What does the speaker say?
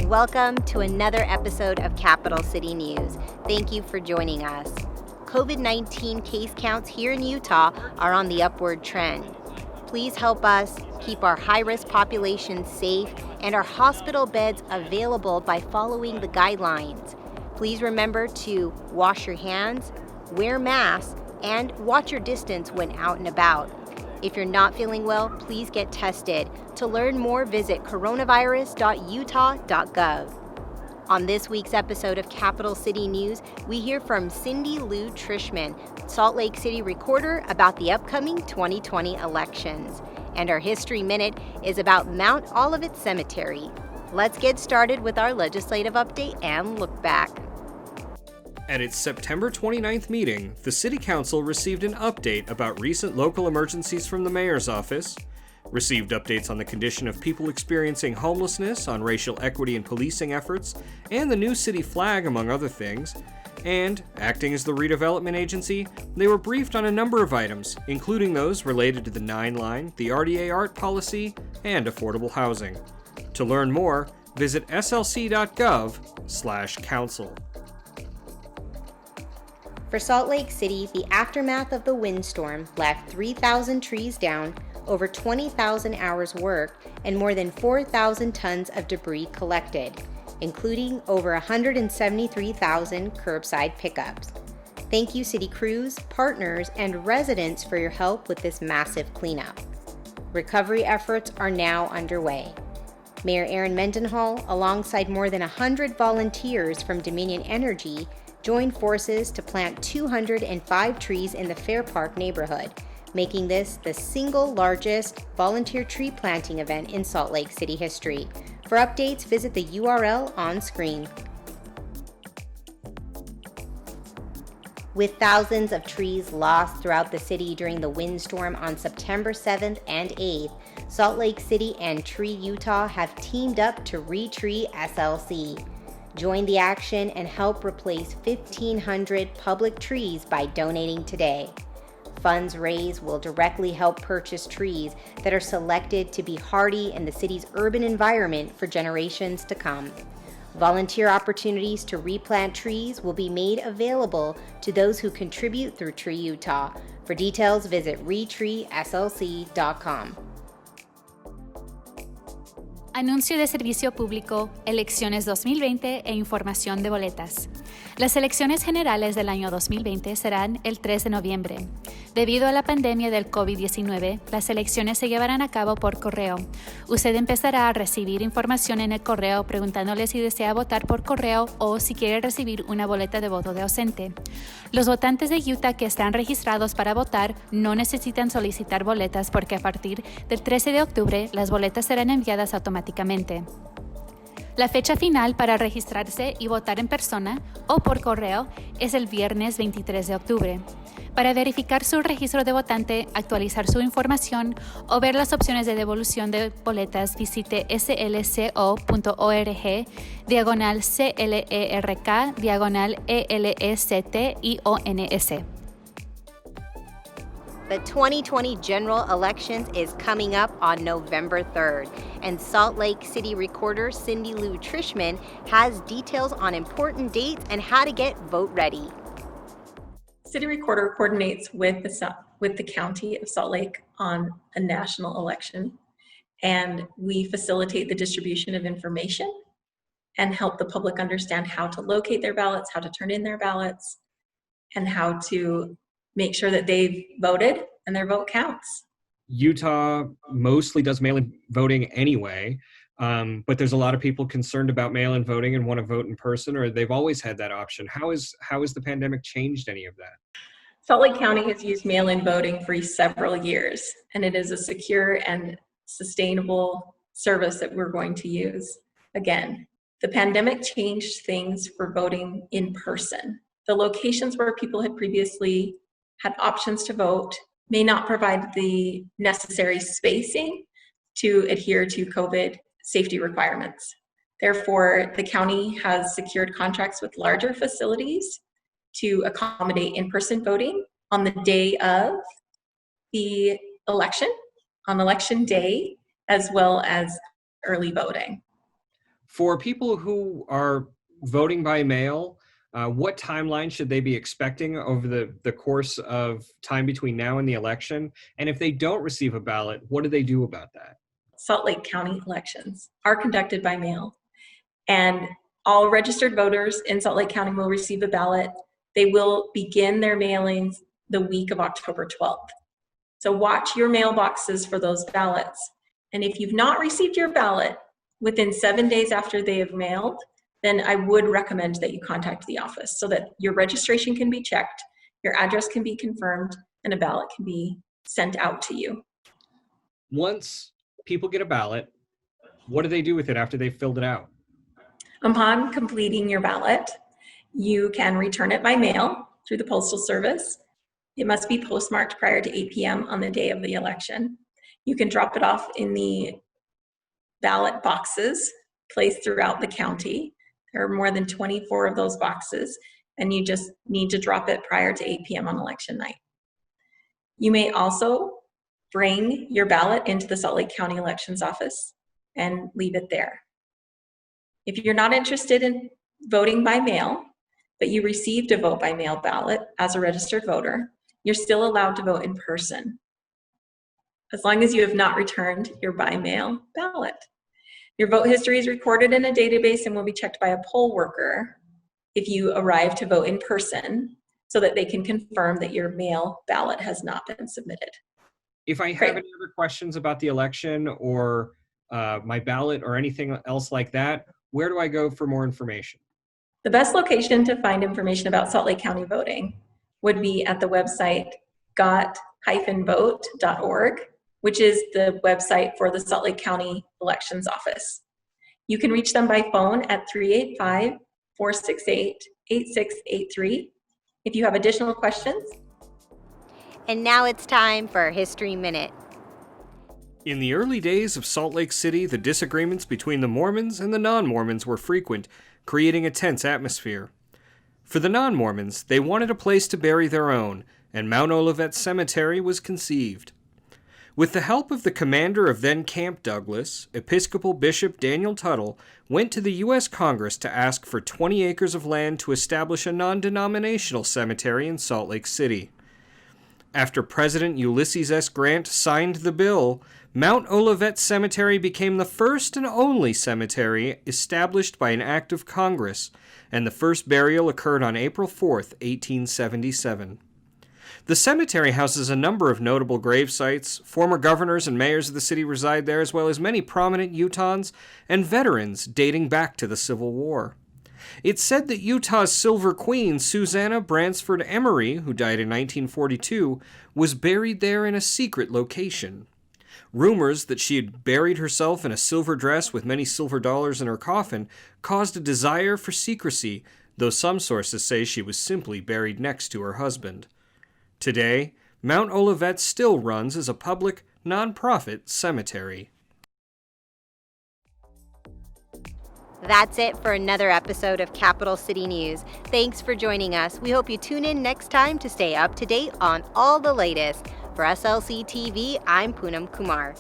Welcome to another episode of Capital City News. Thank you for joining us. COVID-19 case counts here in Utah are on the upward trend. Please help us keep our high-risk population safe and our hospital beds available by following the guidelines. Please remember to wash your hands, wear masks, and watch your distance when out and about. If you're not feeling well, please get tested. To learn more, visit coronavirus.utah.gov. On this week's episode of Capital City News, we hear from Lou Trishman, Salt Lake City recorder, about the upcoming 2020 elections. And our History Minute is about Mount Olivet Cemetery. Let's get started with our legislative update and look back. At its September 29th meeting, the City Council received an update about recent local emergencies from the Mayor's office, received updates on the condition of people experiencing homelessness, on racial equity and policing efforts, and the new city flag, among other things, and, acting as the redevelopment agency, they were briefed on a number of items, including those related to the 9 Line, the RDA art policy, and affordable housing. To learn more, visit slc.gov/council. For Salt Lake City, the aftermath of the windstorm left 3,000 trees down, over 20,000 hours worked, and more than 4,000 tons of debris collected, including over 173,000 curbside pickups. Thank you, city crews, partners, and residents for your help with this massive cleanup. Recovery efforts are now underway. Mayor Aaron Mendenhall, alongside more than 100 volunteers from Dominion Energy, joined forces to plant 205 trees in the Fair Park neighborhood, making this the single largest volunteer tree planting event in Salt Lake City history. For updates, visit the URL on screen. With thousands of trees lost throughout the city during the windstorm on September 7th and 8th, Salt Lake City and Tree Utah have teamed up to re-tree SLC. Join the action and help replace 1,500 public trees by donating today. Funds raised will directly help purchase trees that are selected to be hardy in the city's urban environment for generations to come. Volunteer opportunities to replant trees will be made available to those who contribute through Tree Utah. For details, visit retreeslc.com. Anuncio de servicio público, elecciones 2020 e información de boletas. Las elecciones generales del año 2020 serán el 3 de noviembre. Debido a la pandemia del COVID-19, las elecciones se llevarán a cabo por correo. Usted empezará a recibir información en el correo preguntándole si desea votar por correo o si quiere recibir una boleta de voto de ausente. Los votantes de Utah que están registrados para votar no necesitan solicitar boletas porque a partir del 13 de octubre las boletas serán enviadas automáticamente. La fecha final para registrarse y votar en persona o por correo es el viernes 23 de octubre. Para verificar su registro de votante, actualizar su información o ver las opciones de devolución de boletas, visite slco.org/CLERK/ELESTIONS. The 2020 general elections is coming up on November 3rd, and Salt Lake City recorder Lou Trishman has details on important dates and how to get vote ready. City recorder coordinates with the County of Salt Lake on a national election, and we facilitate the distribution of information and help the public understand how to locate their ballots, how to turn in their ballots, and how to make sure that they've voted and their vote counts. Utah mostly does mail-in voting anyway, but there's a lot of people concerned about mail-in voting and want to vote in person, or they've always had that option. How has the pandemic changed any of that? Salt Lake County has used mail-in voting for several years, and it is a secure and sustainable service that we're going to use. Again, the pandemic changed things for voting in person. The locations where people had previously had options to vote may not provide the necessary spacing to adhere to COVID safety requirements. Therefore, the county has secured contracts with larger facilities to accommodate in-person voting on the day of the election, on election day, as well as early voting. For people who are voting by mail, what timeline should they be expecting over the course of time between now and the election? And if they don't receive a ballot, what do they do about that? Salt Lake County elections are conducted by mail, and all registered voters in Salt Lake County will receive a ballot. They will begin their mailings the week of October 12th. So watch your mailboxes for those ballots. And if you've not received your ballot within 7 days after they have mailed, then I would recommend that you contact the office so that your registration can be checked, your address can be confirmed, and a ballot can be sent out to you. Once people get a ballot, what do they do with it after they've filled it out? Upon completing your ballot, you can return it by mail through the Postal Service. It must be postmarked prior to 8 p.m. on the day of the election. You can drop it off in the ballot boxes placed throughout the county. There are more than 24 of those boxes, and you just need to drop it prior to 8 p.m. on election night. You may also bring your ballot into the Salt Lake County Elections Office and leave it there. If you're not interested in voting by mail, but you received a vote by mail ballot as a registered voter, you're still allowed to vote in person, as long as you have not returned your by mail ballot. Your vote history is recorded in a database and will be checked by a poll worker if you arrive to vote in person, so that they can confirm that your mail ballot has not been submitted. If I have any other questions about the election or my ballot or anything else like that, where do I go for more information? The best location to find information about Salt Lake County voting would be at the website got-vote.org, which is the website for the Salt Lake County Elections Office. You can reach them by phone at 385-468-8683 if you have additional questions. And now it's time for History Minute. In the early days of Salt Lake City, the disagreements between the Mormons and the non-Mormons were frequent, creating a tense atmosphere. For the non-Mormons, they wanted a place to bury their own, and Mount Olivet Cemetery was conceived. With the help of the commander of then Camp Douglas, Episcopal Bishop Daniel Tuttle went to the U.S. Congress to ask for 20 acres of land to establish a non-denominational cemetery in Salt Lake City. After President Ulysses S. Grant signed the bill, Mount Olivet Cemetery became the first and only cemetery established by an act of Congress, and the first burial occurred on April 4, 1877. The cemetery houses a number of notable grave sites. Former governors and mayors of the city reside there, as well as many prominent Utahns and veterans dating back to the Civil War. It's said that Utah's Silver Queen, Susanna Bransford Emery, who died in 1942, was buried there in a secret location. Rumors that she had buried herself in a silver dress with many silver dollars in her coffin caused a desire for secrecy, though some sources say she was simply buried next to her husband. Today, Mount Olivet still runs as a public, non-profit cemetery. That's it for another episode of Capital City News. Thanks for joining us. We hope you tune in next time to stay up to date on all the latest. For SLC TV, I'm Poonam Kumar.